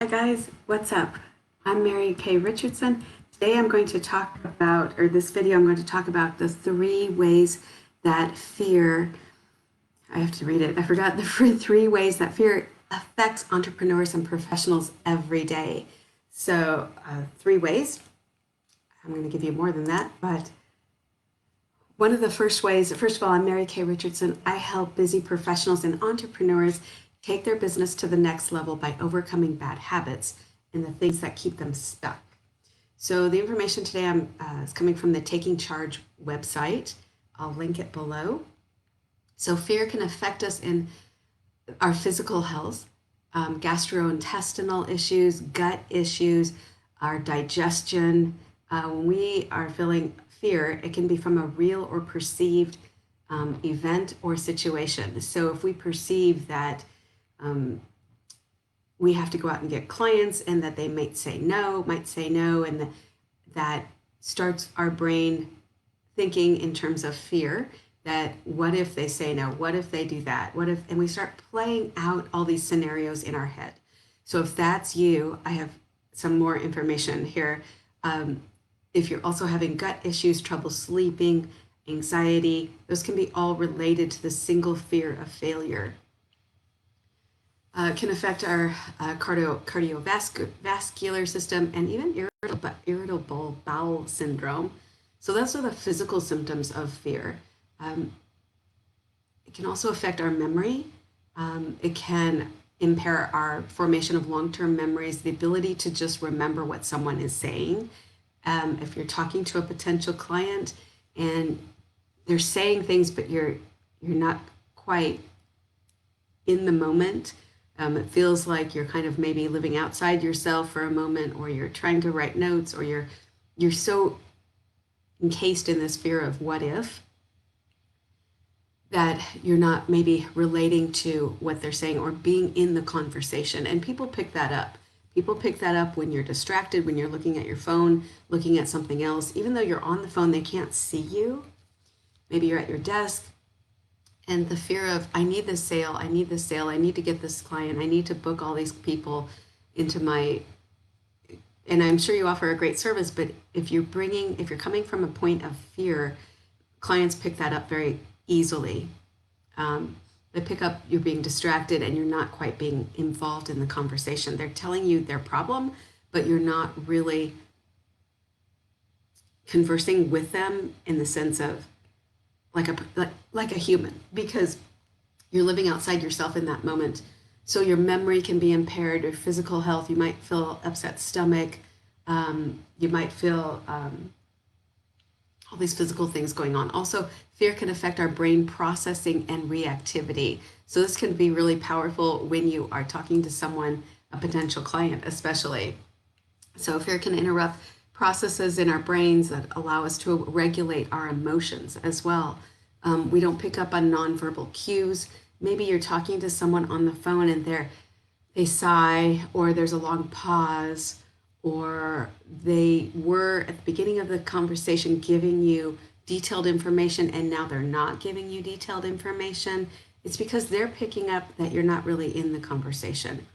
Hi guys, what's up? I'm Mary Kay Richardson. Today I'm going to talk about, or this video I'm going to talk about the three ways that fear, I have to read it, I forgot the three ways that fear affects entrepreneurs and professionals every day. So three ways, I'm going to give you more than that, but one of the first ways, first of all, I'm Mary Kay Richardson. I help busy professionals and entrepreneurs take their business to the next level by overcoming bad habits and the things that keep them stuck. So the information today is coming from the Taking Charge website. I'll link it below. So fear can affect us in our physical health, gastrointestinal issues, gut issues, our digestion. When we are feeling fear, it can be from a real or perceived event or situation. So if we perceive that we have to go out and get clients and that they might say no, and that starts our brain thinking in terms of fear that what if they say no? What if they do that? What if, and we start playing out all these scenarios in our head. So if that's you, I have some more information here. If you're also having gut issues, trouble sleeping, anxiety, those can be all related to the single fear of failure. Can affect our cardiovascular system and even irritable bowel syndrome. So those are the physical symptoms of fear. It can also affect our memory. It can impair our formation of long-term memories, the ability to just remember what someone is saying. If you're talking to a potential client and they're saying things, but you're not quite in the moment, it feels like you're kind of maybe living outside yourself for a moment, or you're trying to write notes, or you're so encased in this fear of what if that you're not maybe relating to what they're saying or being in the conversation. And people pick that up. People pick that up when you're distracted, when you're looking at your phone, looking at something else. Even though you're on the phone, they can't see you. Maybe you're at your desk, and the fear of, I need this sale, I need this sale, I need to get this client, I need to book all these people into my, and I'm sure you offer a great service, but if you're coming from a point of fear, clients pick that up very easily. They pick up you're being distracted and you're not quite being involved in the conversation. They're telling you their problem, but you're not really conversing with them in the sense of like a human, because you're living outside yourself in that moment. So your memory can be impaired, your physical health, you might feel upset stomach, you might feel all these physical things going on. Also, fear can affect our brain processing and reactivity. So this can be really powerful when you are talking to someone, a potential client especially. So fear can interrupt processes in our brains that allow us to regulate our emotions as well. We don't pick up on nonverbal cues. Maybe you're talking to someone on the phone and they sigh, or there's a long pause, or they were at the beginning of the conversation giving you detailed information and now they're not giving you detailed information. It's because they're picking up that you're not really in the conversation.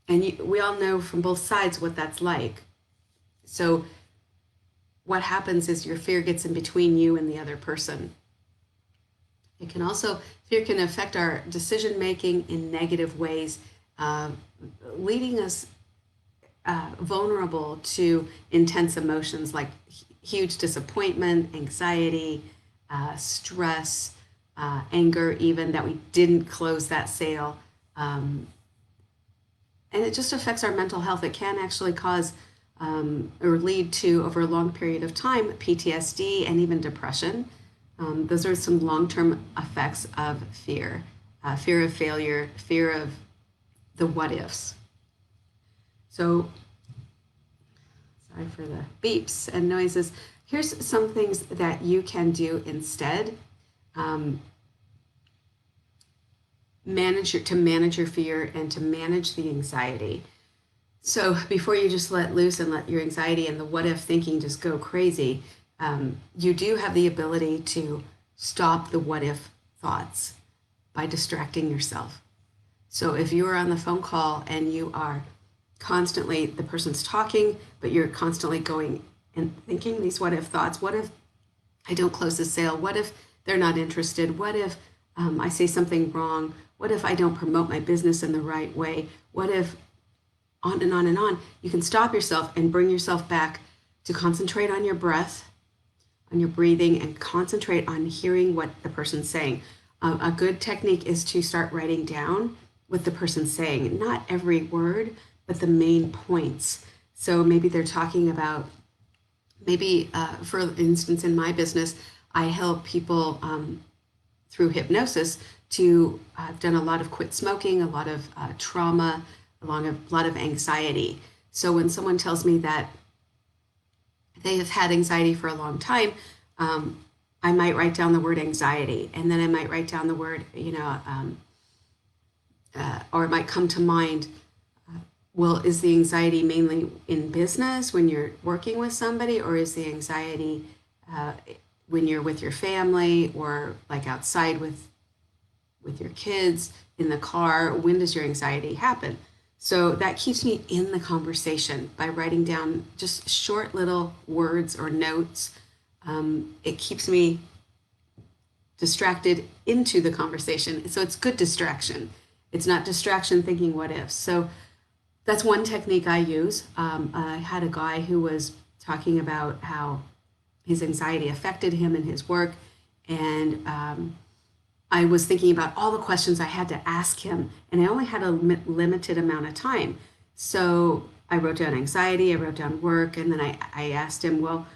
And we all know from both sides what that's like. So what happens is your fear gets in between you and the other person. Fear can affect our decision making in negative ways, leading us vulnerable to intense emotions like huge disappointment, anxiety, stress, anger, even that we didn't close that sale. And it just affects our mental health. It can actually cause or lead to, over a long period of time, PTSD and even depression. Those are some long-term effects of fear, fear of failure, fear of the what ifs. So, sorry for the beeps and noises. Here's some things that you can do instead. Manage your fear and to manage the anxiety. So before you just let loose and let your anxiety and the what if thinking just go crazy, you do have the ability to stop the what if thoughts by distracting yourself. So if you are on the phone call and you are constantly the person's talking, but you're constantly going and thinking these what if thoughts. What if I don't close the sale? What if they're not interested? What if I say something wrong? What if I don't promote my business in the right way? What if on and on and on? You can stop yourself and bring yourself back to concentrate on your breath, on your breathing, and concentrate on hearing what the person's saying. A good technique is to start writing down what the person's saying, not every word, but the main points. So maybe they're talking about, for instance, in my business, I help people through hypnosis to, I've done a lot of quit smoking, a lot of trauma, a lot of anxiety. So when someone tells me that they have had anxiety for a long time, I might write down the word anxiety, and then I might write down the word, or it might come to mind, well, is the anxiety mainly in business when you're working with somebody, or is the anxiety when you're with your family, or like outside with your kids, in the car? When does your anxiety happen? So that keeps me in the conversation by writing down just short little words or notes. It keeps me distracted into the conversation. So it's good distraction. It's not distraction thinking what ifs. So that's one technique I use. I had a guy who was talking about how his anxiety affected him in his work. And I was thinking about all the questions I had to ask him, and I only had a limited amount of time. So I wrote down anxiety, I wrote down work, and then I asked him, well,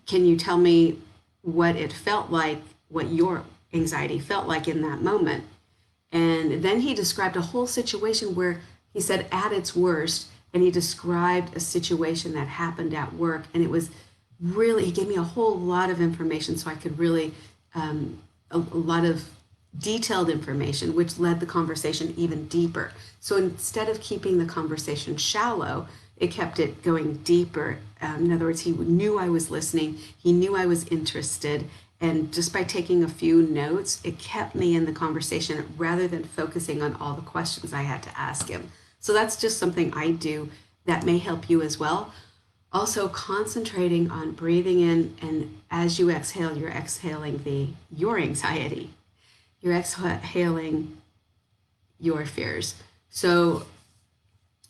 can you tell me what it felt like, what your anxiety felt like in that moment? And then he described a whole situation where he said at its worst, and he described a situation that happened at work. And it was really, he gave me a whole lot of information so I could really, a lot of detailed information, which led the conversation even deeper. So instead of keeping the conversation shallow, it kept it going deeper. In other words, he knew I was listening, he knew I was interested, and just by taking a few notes, it kept me in the conversation rather than focusing on all the questions I had to ask him. So that's just something I do that may help you as well. Also, concentrating on breathing in, and as you exhale, you're exhaling your anxiety. You're exhaling your fears. So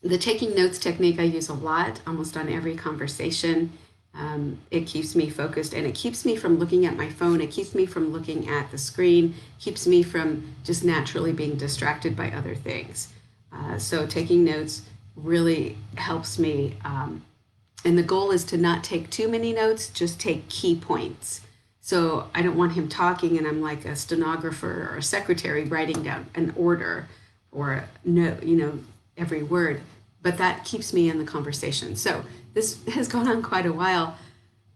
the taking notes technique I use a lot, almost on every conversation. It keeps me focused, and it keeps me from looking at my phone. It keeps me from looking at the screen, keeps me from just naturally being distracted by other things. So taking notes really helps me. And the goal is to not take too many notes, just take key points. So I don't want him talking and I'm like a stenographer or a secretary writing down an order or every word, but that keeps me in the conversation. So this has gone on quite a while.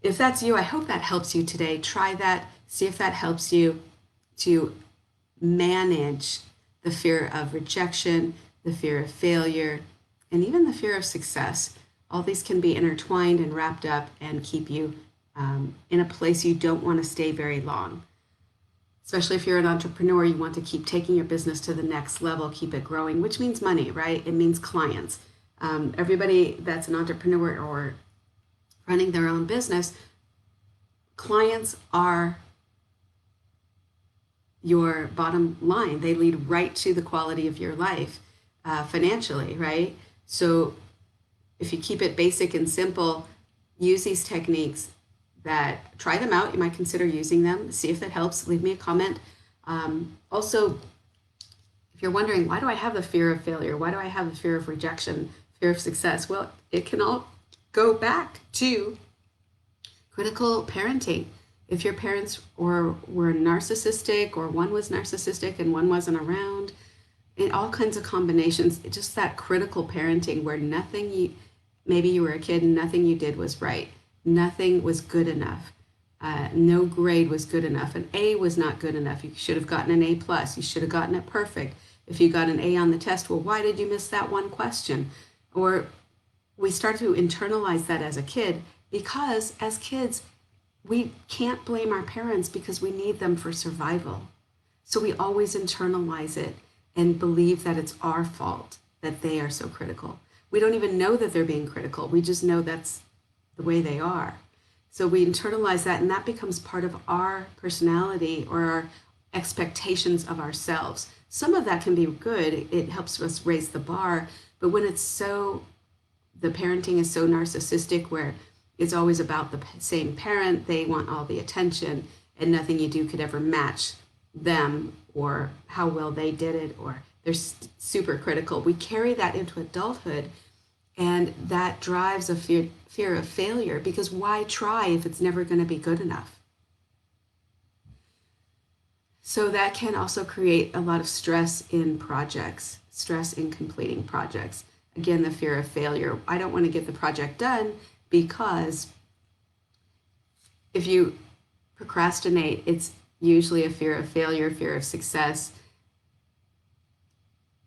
If that's you, I hope that helps you today. Try that, see if that helps you to manage the fear of rejection, the fear of failure, and even the fear of success. All these can be intertwined and wrapped up and keep you in a place you don't want to stay very long. Especially if you're an entrepreneur, you want to keep taking your business to the next level, keep it growing, which means money, right? It means clients. Everybody that's an entrepreneur or running their own business, clients are your bottom line. They lead right to the quality of your life financially, right? So if you keep it basic and simple, use these techniques, that try them out. You might consider using them. See if that helps. Leave me a comment. Also, if you're wondering, why do I have the fear of failure? Why do I have the fear of rejection, fear of success? Well, it can all go back to critical parenting. If your parents were narcissistic, or one was narcissistic and one wasn't around, in all kinds of combinations, just that critical parenting where maybe you were a kid and nothing you did was right. Nothing was good enough. No grade was good enough. An A was not good enough. You should have gotten an A plus. You should have gotten it perfect. If you got an A on the test, well, why did you miss that one question? Or we start to internalize that as a kid, because as kids, we can't blame our parents because we need them for survival. So we always internalize it and believe that it's our fault that they are so critical. We don't even know that they're being critical. We just know that's the way they are. So we internalize that, and that becomes part of our personality or our expectations of ourselves. Some of that can be good. It helps us raise the bar. But when it's so, the parenting is so narcissistic where it's always about the same parent, they want all the attention, and nothing you do could ever match them or how well they did it, or they're super critical. We carry that into adulthood, and that drives a fear of failure, because why try if it's never going to be good enough? So that can also create a lot of stress in projects, stress in completing projects. Again, the fear of failure. I don't want to get the project done, because if you procrastinate, it's usually a fear of failure, fear of success.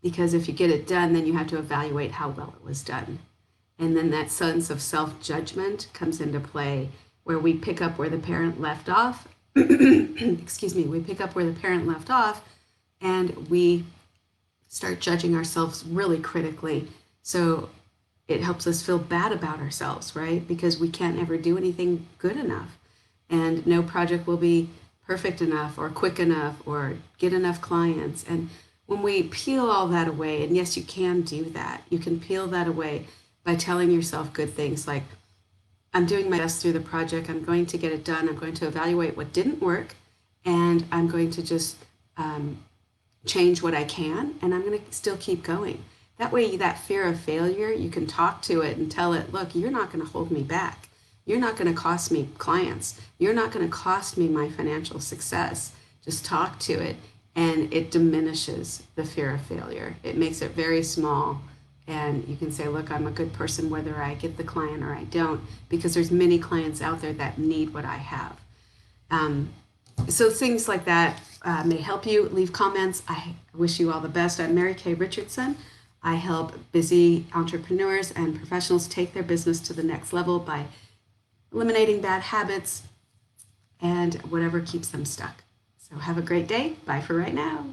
Because if you get it done, then you have to evaluate how well it was done. And then that sense of self-judgment comes into play, where we pick up where the parent left off. Excuse me, we pick up where the parent left off, and we start judging ourselves really critically. So it helps us feel bad about ourselves, right? Because we can't ever do anything good enough. And no project will be perfect enough or quick enough or get enough clients. And when we peel all that away, and yes, you can do that. You can peel that away by telling yourself good things like, I'm doing my best through the project. I'm going to get it done. I'm going to evaluate what didn't work, and I'm going to just change what I can, and I'm going to still keep going. That way, that fear of failure, you can talk to it and tell it, look, you're not going to hold me back. You're not going to cost me clients. You're not going to cost me my financial success. Just talk to it, and it diminishes the fear of failure. It makes it very small, and you can say, look, I'm a good person whether I get the client or I don't, because there's many clients out there that need what I have. So things like that may help you. Leave comments. I wish you all the best. I'm Mary Kay Richardson. I help busy entrepreneurs and professionals take their business to the next level by eliminating bad habits and whatever keeps them stuck. So have a great day. Bye for right now.